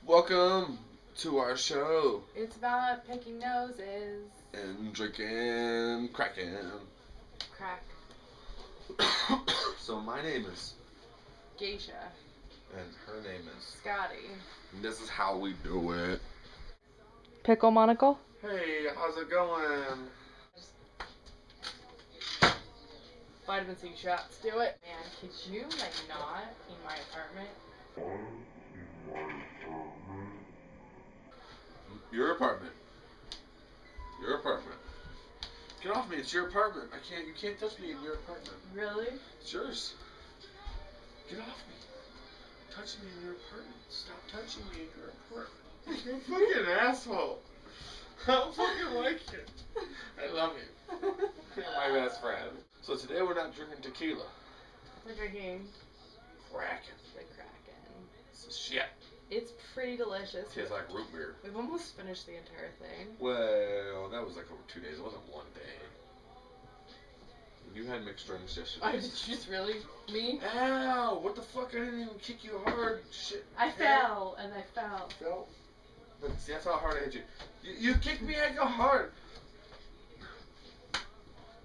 Welcome to our show. It's about picking noses. And drinking, cracking. Crack. So my name is Geisha. And her name is Scotty. And this is how we do it. Pickle monocle? Hey, how's it going? Vitamin C shots. Do it. Man, could you, not in my apartment? Your apartment. Your apartment. Get off me, it's your apartment. You can't touch me in your apartment. Really? It's yours. Get off me. Touch me in your apartment. Stop touching me in your apartment. You're a fucking asshole. I don't fucking like you. I love you. You're my best friend. So today we're not drinking tequila. We're drinking Cracking. the Kraken. This is shit. It's pretty delicious. Tastes like root beer. We've almost finished the entire thing. Well, that was like over 2 days. It wasn't one day. You had mixed drinks yesterday. Oh, did you just really? Me? Ow! What the fuck? I didn't even kick you hard. Shit. I fell, and I fell. Fell? But see, that's how hard I hit you. You kicked me, I go hard.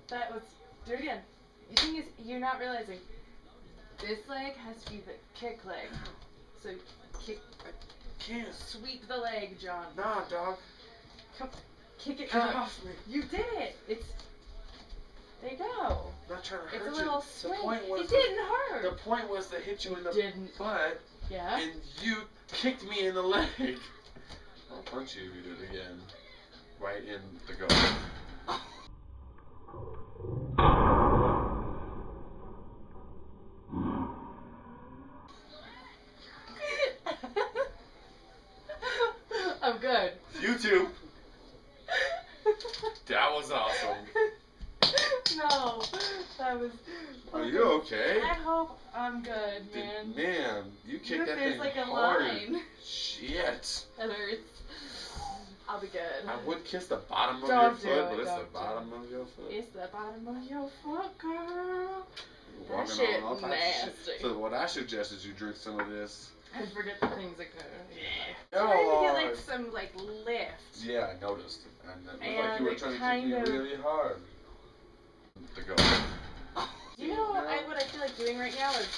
That was... Do it again. The thing is, you're not realizing. This leg has to be the kick leg. So, kick... Can't. Sweep the leg, John. Nah, dog. Come, kick it Get up. off me. You did it. It's... There you go. I'm not trying to hurt It's you. a little swing. The point was It didn't hurt. The point was to hit you in the Didn't. butt. Yeah? And you kicked me in the leg. I'll punch you if you do it again. Right in the gut. I'm good. YouTube. That was awesome. No, that was... Are you okay? I hope I'm good, man. Man, you kicked that There's thing like a hard. line. Shit. That hurts. I'll be good. I would kiss the bottom of Don't your do foot, it, but it's don't the do bottom of your foot. It's the bottom of your foot, girl. You're walking shit on all types of shit. nasty. So what I suggest is you drink some of this. And forget the things that go. Oh, Trying to get some lift. Yeah, I noticed. And it looked And like you were it trying to kind kick me of- really hard. To go. You know what I feel like doing right now is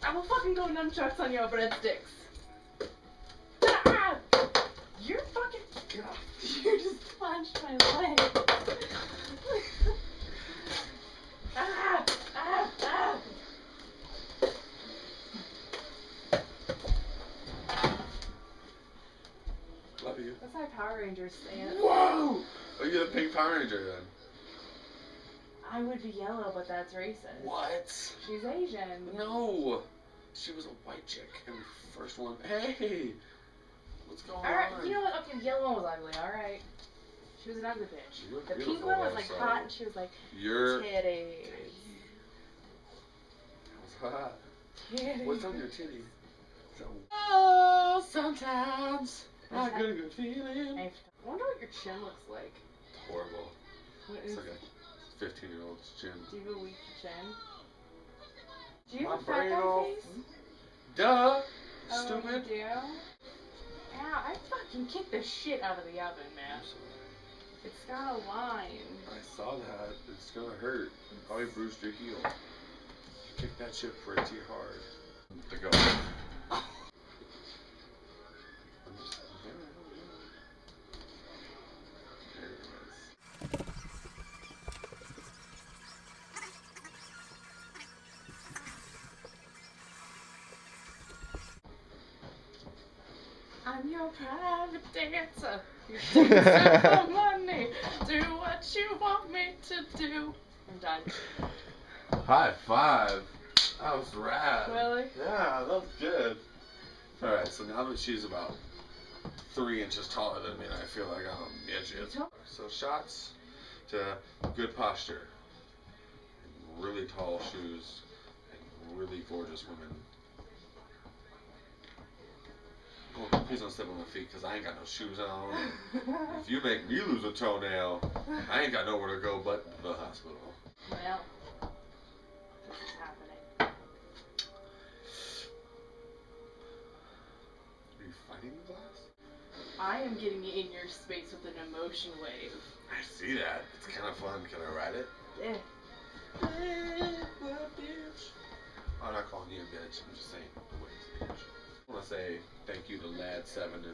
I will fucking go nunchucks on your breadsticks. Ah! You're fucking Get off. You just punched my leg. Ah! Ah! Ah! Love you. That's my Power Rangers stand. Whoa! Are you the pink Power Ranger then? I would be yellow, but that's racist. What? She's Asian. No. She was a white chick in the first one. Hey! What's going Alright, on? you know what? Okay, the yellow one was ugly, alright. She was an ugly bitch. You look The pink beautiful one was like outside. hot and she was like, You're titties. hot. Titties. What's on your titty? Oh, sometimes I get a good feeling. I wonder what your chin looks like. Horrible. What It's is- like a 15-year-old's chin. Do you have a weak chin? Do you My have a fat brain guy off. face? Duh. Oh, Stupid. you do? Ow, I fucking kicked the shit out of the oven, man. It's got a line. I saw that. It's gonna hurt. Probably bruised your heel. You kicked that shit pretty hard. To go. There it is. I'm your private dancer. You take the money. Do what you want me to do. I'm done. High five. That was rad. Really? Yeah, that was good. Alright, so now that she's about 3 inches taller than me, I feel like I'm midget. So shots to good posture, and really tall shoes, and really gorgeous women. Oh, please don't step on my feet, because I ain't got no shoes on. If you make me lose a toenail, I ain't got nowhere to go but the hospital. Well, this is happening. I am getting in your space with an emotion wave. I see that. It's kind of fun. Can I ride it? Yeah. Bitch. I'm not calling you a bitch. I'm just saying the way it's bitch. I want to say thank you to Lad7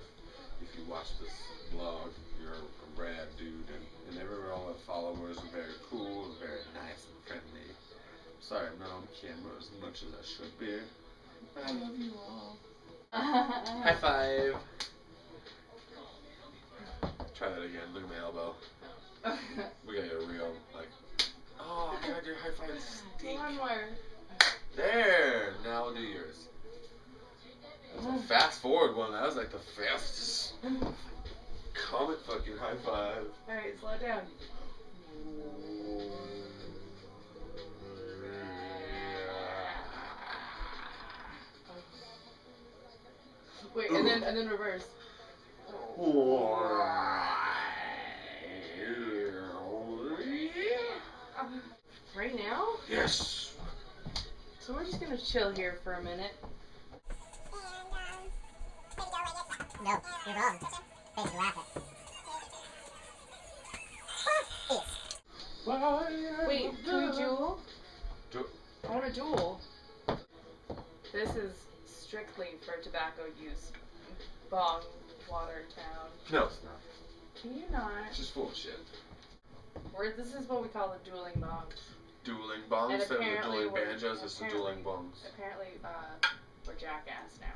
if you watch this vlog. You're a rad dude, and all the followers are very cool and very nice and friendly. Sorry I'm not on camera as much as I should be. But I love you all. High five. Try that again. Look at my elbow. We gotta get a real, like, oh god, your high five stink. One more. There! Now I'll do yours. That's a fast forward one. That was like the fastest comet fucking high five. Alright, slow down. Wait, and then reverse. Right now? Yes! So we're just gonna chill here for a minute. No, you're wrong. Thanks for laughing. Wait, can we duel? Du- I want to duel. This is strictly for tobacco use. Bong, Watertown. No, it's not. Can you not? It's just full of shit. This is what we call the dueling bongs. Dueling bongs And instead of the apparently dueling we're- banjos, it's the dueling bongs. Apparently, we're jackass now.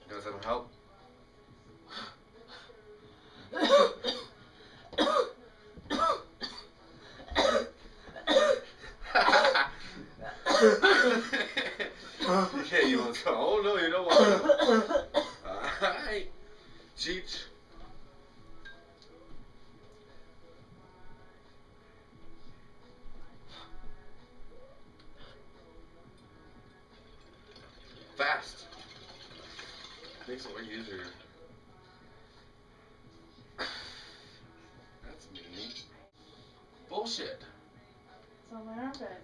Does that help? Yeah, you want to? Oh no, you don't want to. Alright, Cheech. Fast. Makes it way easier. That's mean. Bullshit. It's on my armpit.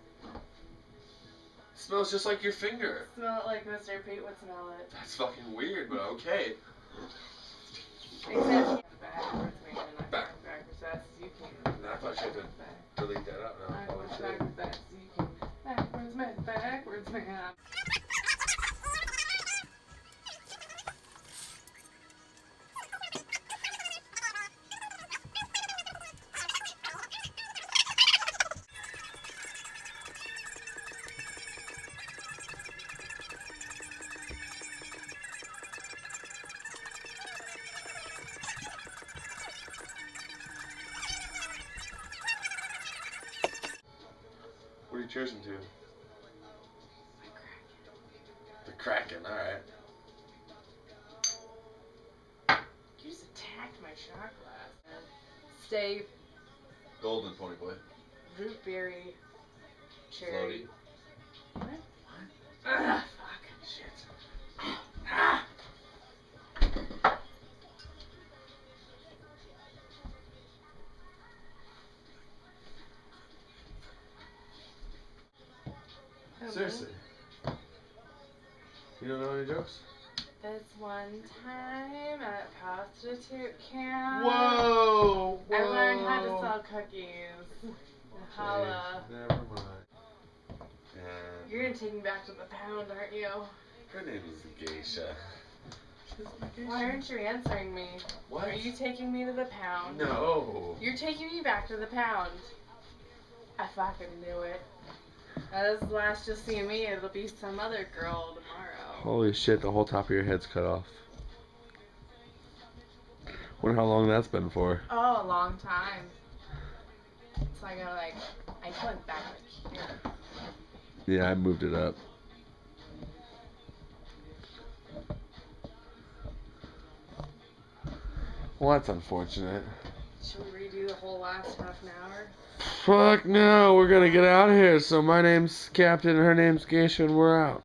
Smells just like your finger. Smell it like Mr. Pete would smell it. That's fucking weird, but okay. Except backwards, man. I Back. can backwards fast as you can. I thought you had to delete that out now. Holy Backwards, shit. backwards fast as you can. Backwards, man. Backwards, man. What are you cheersing to? The Kraken, alright. You just attacked my shot glass. Stay Golden Pony Boy. root berry cherry. Floaty. What? Ugh, fuck. Shit. Ah. Seriously. You don't know any jokes? This one time at prostitute camp, Whoa! I learned how to sell cookies. Holla. Never mind. And You're gonna take me back to the pound, aren't you? her name is Geisha. Why aren't you answering me? What? Are you taking me to the pound? No. You're taking me back to the pound. I fucking knew it. That is the last you'll see of me. It'll be some other girl tomorrow. Holy shit, the whole top of your head's cut off. Wonder how long that's been for. Oh, a long time. So I gotta I went back here. Yeah, I moved it up. Well, that's unfortunate. Should we redo do the whole last half an hour? Fuck no, we're gonna get out of here. So my name's Captain, her name's Geisha, and we're out.